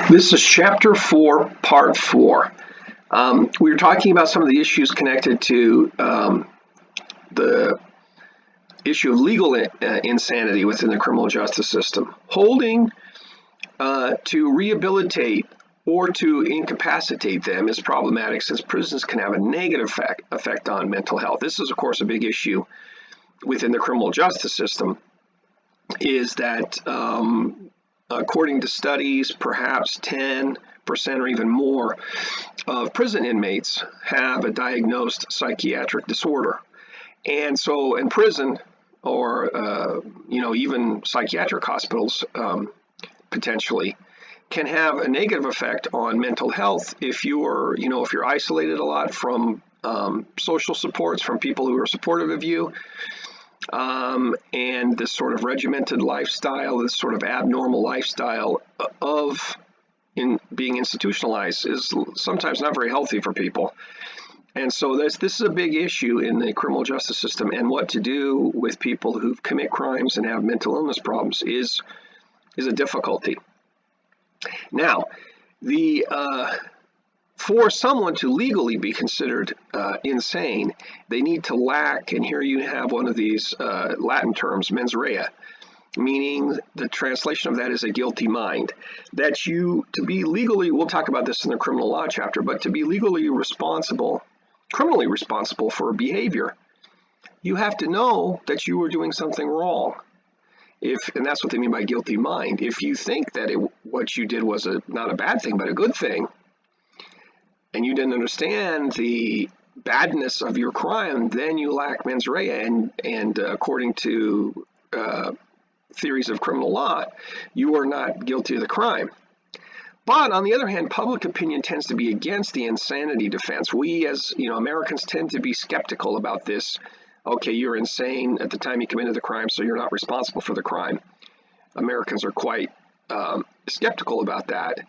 This is Chapter 4, Part 4. We were talking about some of the issues connected to the issue of legal insanity within the criminal justice system. Holding to rehabilitate or to incapacitate them is problematic, since prisons can have a negative effect on mental health. This is, of course, a big issue within the criminal justice system, is that according to studies, perhaps 10% or even more of prison inmates have a diagnosed psychiatric disorder. And so in prison, or even psychiatric hospitals potentially, can have a negative effect on mental health if you're isolated a lot from social supports, from people who are supportive of you. And this sort of regimented lifestyle, this sort of abnormal lifestyle of being institutionalized is sometimes not very healthy for people. And so this is a big issue in the criminal justice system, and what to do with people who commit crimes and have mental illness problems is a difficulty. Now, for someone to legally be considered insane, they need to lack, and here you have one of these Latin terms, mens rea, meaning the translation of that is a guilty mind. That to be legally, we'll talk about this in the criminal law chapter, but to be legally responsible, criminally responsible for behavior, you have to know that you were doing something wrong. And that's what they mean by guilty mind. If you think that what you did was not a bad thing, but a good thing, and you didn't understand the badness of your crime, then you lack mens rea, and according to theories of criminal law, you are not guilty of the crime. But on the other hand, public opinion tends to be against the insanity defense. We, as Americans, tend to be skeptical about this. Okay, you're insane at the time you committed the crime, so you're not responsible for the crime. Americans are quite skeptical about that.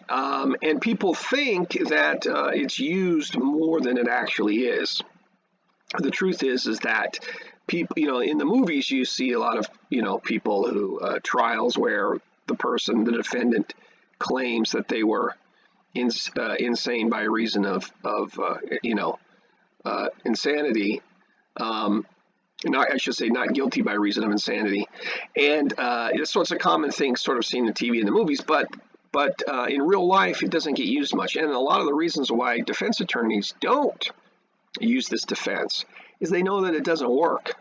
And people think that it's used more than it actually is. The truth is that people, in the movies, you see a lot of, people who, trials where the defendant claims that they were insane by reason of insanity. I should say not guilty by reason of insanity. And so it's a common thing sort of seen in TV and the movies, but in real life, it doesn't get used much. And a lot of the reasons why defense attorneys don't use this defense is they know that it doesn't work.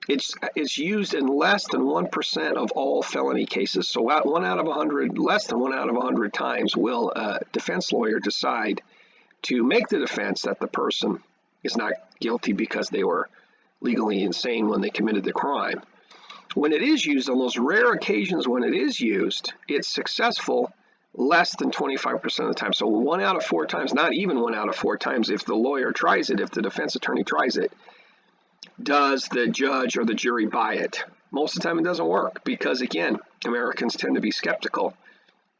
It's used in less than 1% of all felony cases. So less than 1 out of 100 times will a defense lawyer decide to make the defense that the person is not guilty because they were legally insane when they committed the crime. When it is used, on those rare occasions when it is used, it's successful less than 25% of the time. So 1 out of 4 times, not even 1 out of 4 times, if the lawyer tries it, if the defense attorney tries it, does the judge or the jury buy it. Most of the time it doesn't work because, again, Americans tend to be skeptical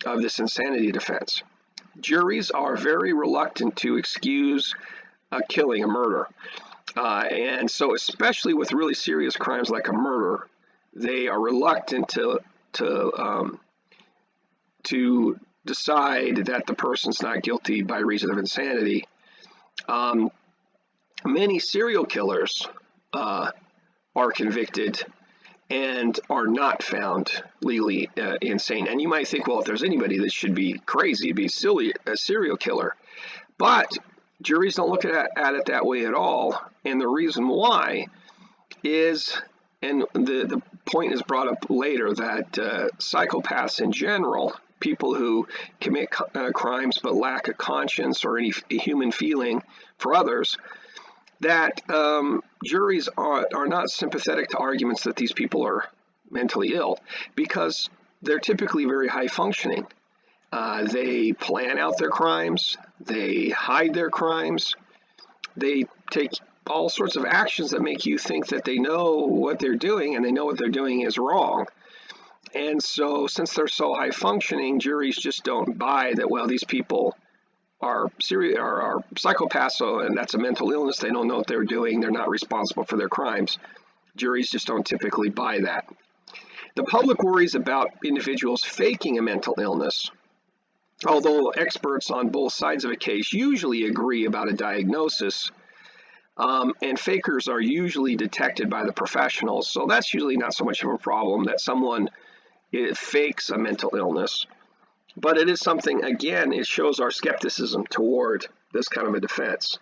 of this insanity defense. Juries are very reluctant to excuse a killing, a murder. And so especially with really serious crimes like a murder, they are reluctant to decide that the person's not guilty by reason of insanity. Many serial killers are convicted and are not found legally insane. And you might think, well, if there's anybody that should be crazy, it'd be silly, a serial killer. But juries don't look at it that way at all. And the reason why is, and the point is brought up later, that psychopaths in general, people who commit crimes but lack a conscience or any human feeling for others, that juries are not sympathetic to arguments that these people are mentally ill, because they're typically very high functioning. They plan out their crimes, they hide their crimes, they take all sorts of actions that make you think that they know what they're doing, and they know what they're doing is wrong. And so since they're so high functioning, juries just don't buy that, well, these people are psychopaths, so, and that's a mental illness, they don't know what they're doing, they're not responsible for their crimes. Juries just don't typically buy that. The public worries about individuals faking a mental illness although experts on both sides of a case usually agree about a diagnosis, and fakers are usually detected by the professionals. So that's usually not so much of a problem that someone fakes a mental illness. But it is something, again, it shows our skepticism toward this kind of a defense.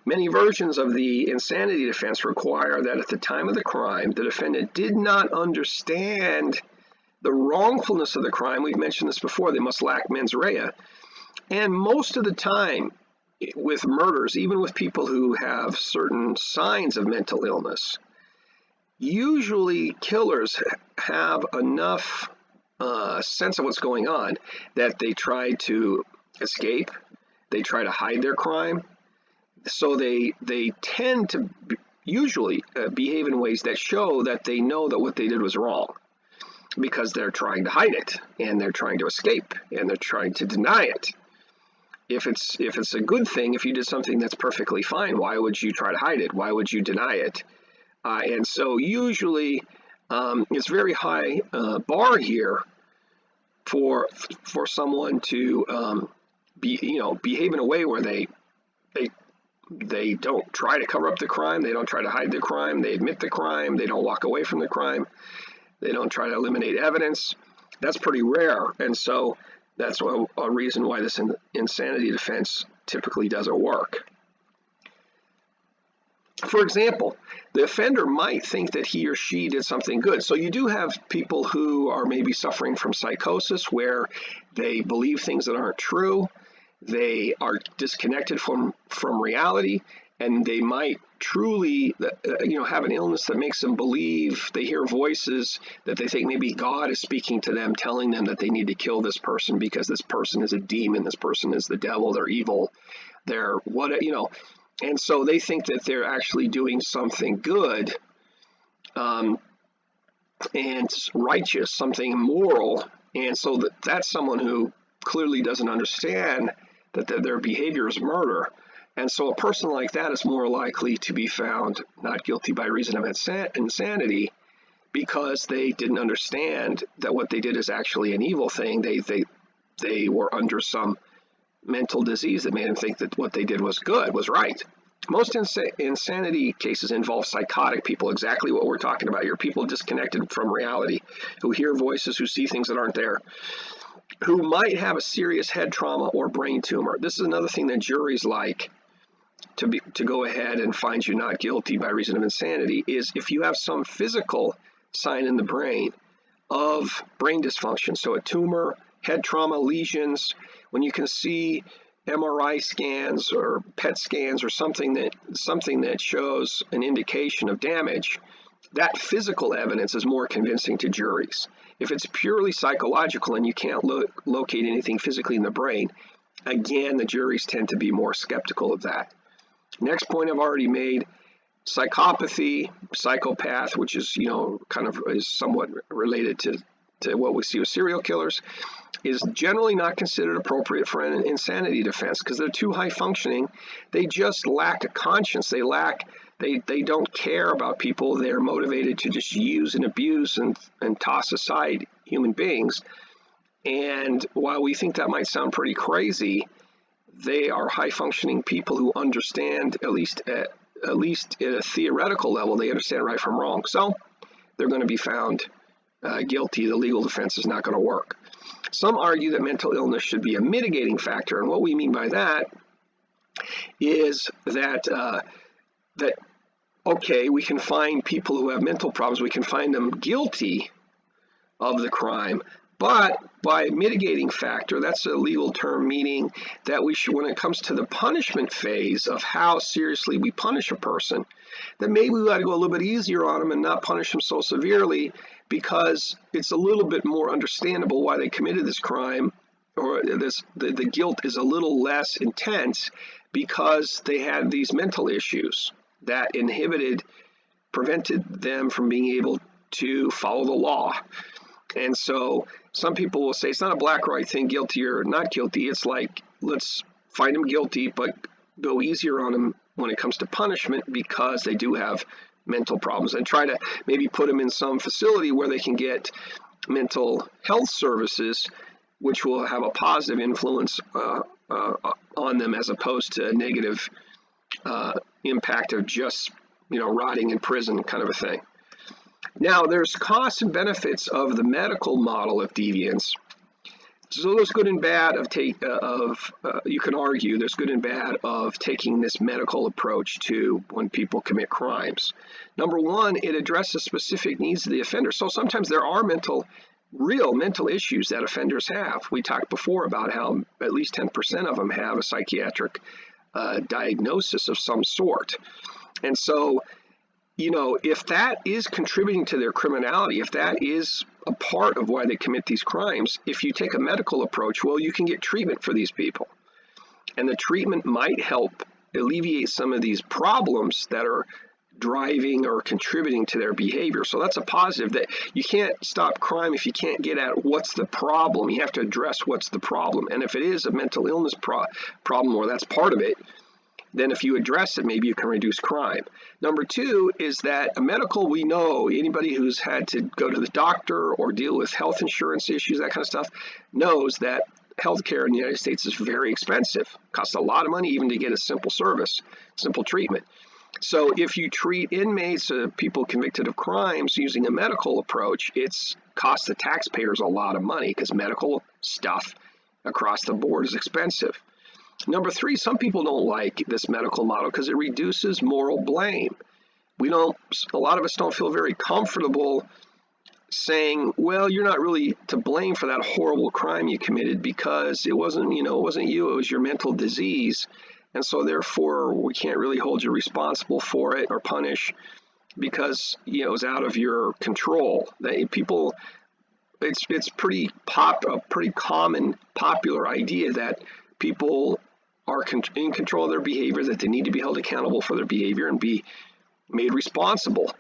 Many versions of the insanity defense require that at the time of the crime, the defendant did not understand the wrongfulness of the crime. We've mentioned this before. They must lack mens rea. And most of the time, with murders, even with people who have certain signs of mental illness, usually killers have enough sense of what's going on that they try to escape, they try to hide their crime. So they tend to usually behave in ways that show that they know that what they did was wrong, because they're trying to hide it, and they're trying to escape, and they're trying to deny it. If it's a good thing, if you did something that's perfectly fine, why would you try to hide it? Why would you deny it? And so usually it's very high bar here for someone to behave in a way where they don't try to cover up the crime, they don't try to hide the crime, they admit the crime, they don't walk away from the crime, they don't try to eliminate evidence. That's pretty rare, and so that's a reason why this insanity defense typically doesn't work. For example, the offender might think that he or she did something good. So you do have people who are maybe suffering from psychosis, where they believe things that aren't true, they are disconnected from reality, and they might truly have an illness that makes them believe, they hear voices that they think maybe God is speaking to them, telling them that they need to kill this person because this person is a demon, this person is the devil, they're evil, they're and so they think that they're actually doing something good and righteous, something moral, and so that's someone who clearly doesn't understand that their behavior is murder. And so a person like that is more likely to be found not guilty by reason of insanity, because they didn't understand that what they did is actually an evil thing. They were under some mental disease that made them think that what they did was good, was right. Most insanity cases involve psychotic people, exactly what we're talking about here, people disconnected from reality, who hear voices, who see things that aren't there, who might have a serious head trauma or brain tumor. This is another thing that juries like to go ahead and find you not guilty by reason of insanity, is if you have some physical sign in the brain of brain dysfunction, so a tumor, head trauma, lesions, when you can see MRI scans or PET scans or something that shows an indication of damage, that physical evidence is more convincing to juries. If it's purely psychological and you can't locate anything physically in the brain, again, the juries tend to be more skeptical of that. Next point I've already made, psychopathy, psychopath, which is, is somewhat related to what we see with serial killers, is generally not considered appropriate for an insanity defense because they're too high functioning. They just lack a conscience. They don't care about people. They're motivated to just use and abuse and toss aside human beings. And while we think that might sound pretty crazy, they are high-functioning people who understand, at least at a theoretical level, they understand right from wrong. So they're going to be found guilty. The legal defense is not going to work. Some argue that mental illness should be a mitigating factor, and what we mean by that is that okay, we can find people who have mental problems, we can find them guilty of the crime, but by mitigating factor, that's a legal term meaning that we should, when it comes to the punishment phase of how seriously we punish a person, that maybe we ought to go a little bit easier on them and not punish them so severely, because it's a little bit more understandable why they committed this crime, or the guilt is a little less intense because they had these mental issues that prevented them from being able to follow the law. And so some people will say it's not a black or white thing, guilty or not guilty. It's like, let's find them guilty, but go easier on them when it comes to punishment because they do have mental problems, and try to maybe put them in some facility where they can get mental health services which will have a positive influence on them as opposed to a negative impact of just, rotting in prison kind of a thing. Now, there's costs and benefits of the medical model of deviance. So there's good and bad you can argue there's good and bad of taking this medical approach to when people commit crimes. Number one, it addresses specific needs of the offender. So sometimes there are real mental issues that offenders have. We talked before about how at least 10% of them have a psychiatric diagnosis of some sort. And so, if that is contributing to their criminality, if that is a part of why they commit these crimes, if you take a medical approach, well, you can get treatment for these people. And the treatment might help alleviate some of these problems that are driving or contributing to their behavior. So that's a positive, that you can't stop crime if you can't get at what's the problem. You have to address what's the problem. And if it is a mental illness problem, or that's part of it, then if you address it, maybe you can reduce crime. Number two is that a medical, we know anybody who's had to go to the doctor or deal with health insurance issues, that kind of stuff, knows that healthcare in the United States is very expensive. It costs a lot of money even to get a simple service, simple treatment. So if you treat inmates, people convicted of crimes using a medical approach, it's costs the taxpayers a lot of money because medical stuff across the board is expensive. Number three, some people don't like this medical model because it reduces moral blame. A lot of us don't feel very comfortable saying, well, you're not really to blame for that horrible crime you committed because it wasn't you, it was your mental disease. And so therefore, we can't really hold you responsible for it or punish because, it was out of your control. It's a pretty common, popular idea that people are in control of their behavior, that they need to be held accountable for their behavior and be made responsible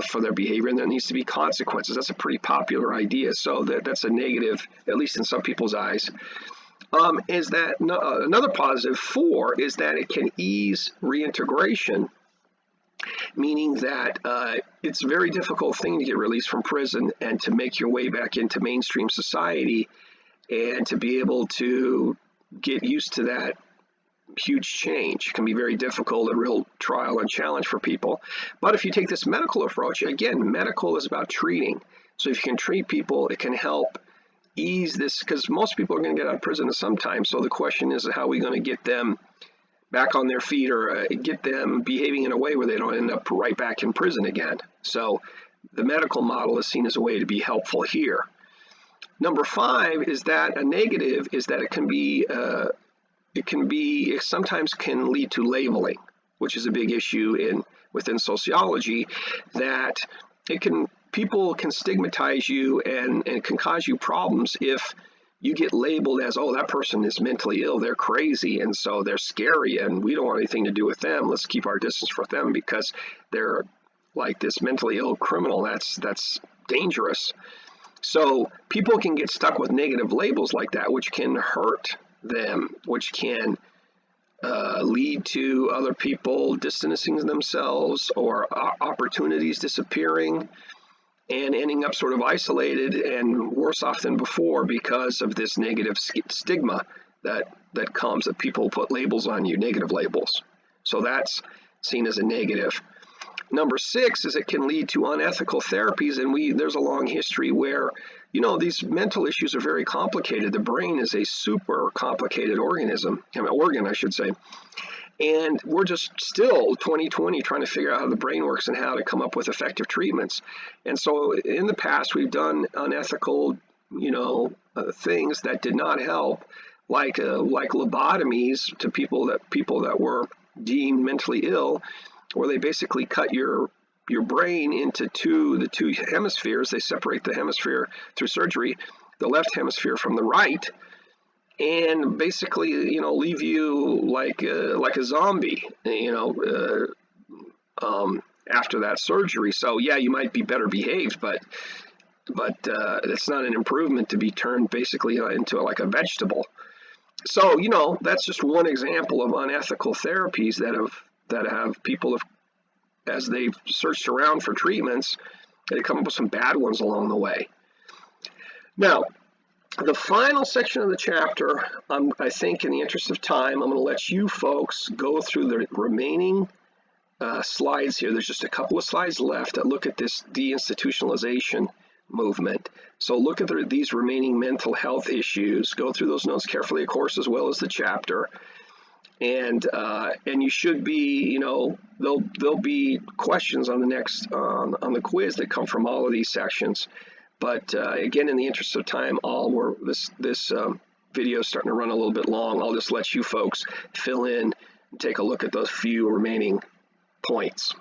for their behavior, and there needs to be consequences. That's a pretty popular idea, so that's a negative, at least in some people's eyes. Another positive, 4, is that it can ease reintegration, meaning that it's a very difficult thing to get released from prison and to make your way back into mainstream society and to be able to get used to that huge change. It can be very difficult, a real trial and challenge for people. But if you take this medical approach, again, medical is about treating. So if you can treat people, it can help ease this, because most people are going to get out of prison at some time. So the question is, how are we going to get them back on their feet or get them behaving in a way where they don't end up right back in prison again? So the medical model is seen as a way to be helpful here. Number 5 is that a negative is that it sometimes can lead to labeling, which is a big issue within sociology, that people can stigmatize you and can cause you problems if you get labeled as, oh, that person is mentally ill, they're crazy, and so they're scary, and we don't want anything to do with them. Let's keep our distance from them because they're like this mentally ill criminal. That's dangerous. So people can get stuck with negative labels like that, which can hurt them, which can lead to other people distancing themselves or opportunities disappearing and ending up sort of isolated and worse off than before because of this negative stigma that comes, that people put labels on you, negative labels. So that's seen as a negative. Number 6 is it can lead to unethical therapies, and there's a long history where, these mental issues are very complicated. The brain is a super complicated organ, I should say. And we're just still 2020 trying to figure out how the brain works and how to come up with effective treatments. And so in the past, we've done unethical, things that did not help, like lobotomies to people that were deemed mentally ill, where they basically cut your brain into the two hemispheres. They separate the hemisphere through surgery, the left hemisphere from the right, and basically, leave you like a zombie, after that surgery. So yeah, you might be better behaved, but it's not an improvement to be turned basically into like a vegetable. So that's just one example of unethical therapies that have people, as they've searched around for treatments, they come up with some bad ones along the way. Now, The final section of the chapter, I think in the interest of time, I'm going to let you folks go through the remaining slides here. There's just a couple of slides left that look at this deinstitutionalization movement. So look at these remaining mental health issues. Go through those notes carefully, of course, as well as the chapter. And you should be, you know, there'll be questions on the next on the quiz that come from all of these sections. But again, in the interest of time, this video is starting to run a little bit long. I'll just let you folks fill in and take a look at those few remaining points.